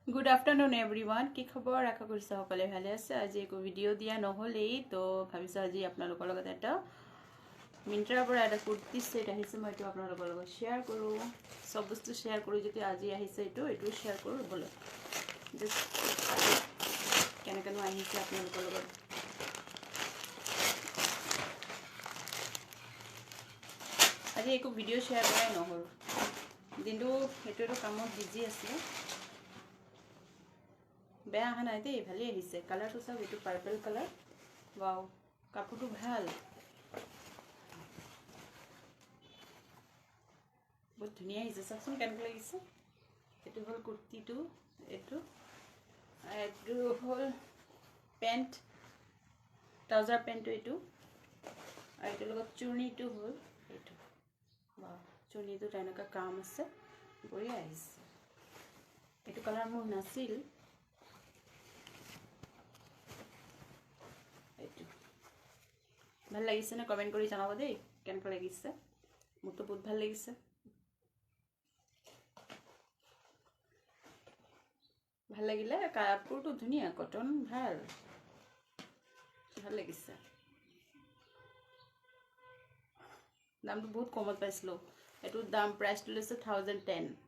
good afternoon everyone কি খবৰ আশা কৰিছোঁ সকলে ভালে আছে আজি একো ভিডিঅ' দিয়া নহ'লেই তো ভাবিছোঁ আজি আপোনালোকৰ লগত এটা মিন্ত্ৰাৰ পৰা এটা কুৰ্তি ছেট আহিছে মই এইটো আপোনালোকৰ লগত শ্বেয়াৰ কৰোঁ সব বস্তু শ্বেয়াৰ কৰোঁ যদি আজি আহিছে এইটো শ্বেয়াৰ কৰোঁ ব'লক জাষ্ট কেনেকৈনো আহিছে আপোনালোকৰ লগত আজি একো ভিডিঅ' শ্বেয়াৰ কৰাই নহ'ল দিনটো সেইটো কামত বিজি আছিলে বেয়া অহা নাই দেই ভালেই আহিছে কালাৰটো চাওক এইটো পাৰ্পল কালাৰ ৱাও কাপোৰটো ভাল বহুত ধুনীয়া আহিছে চাওকচোন কেনেকৈ লাগিছে এইটো হ'ল কুৰ্তিটো এইটো হ'ল পেণ্ট ট্ৰাউজাৰ পেণ্টটো এইটো আৰু এইটোৰ লগত চুৰ্ণিটো হ'ল এইটো ৱাও চুৰ্ণিটোত এনেকুৱা কাম আছে বঢ়িয়া আহিছে এইটো কালাৰ মোৰ নাছিল ভাল লাগিছে না কমেন্ট কৰি জনাব দেই কেনেকৈ লাগিছে মোৰতো বহুত ভাল লাগিছে ভাল লাগিলে কাপোৰটো ধুনীয়া কটন ভাল লাগিছে দামটো বহুত কমত পাইছিলোঁ এইটো দাম প্ৰাইচটো লৈছে 1010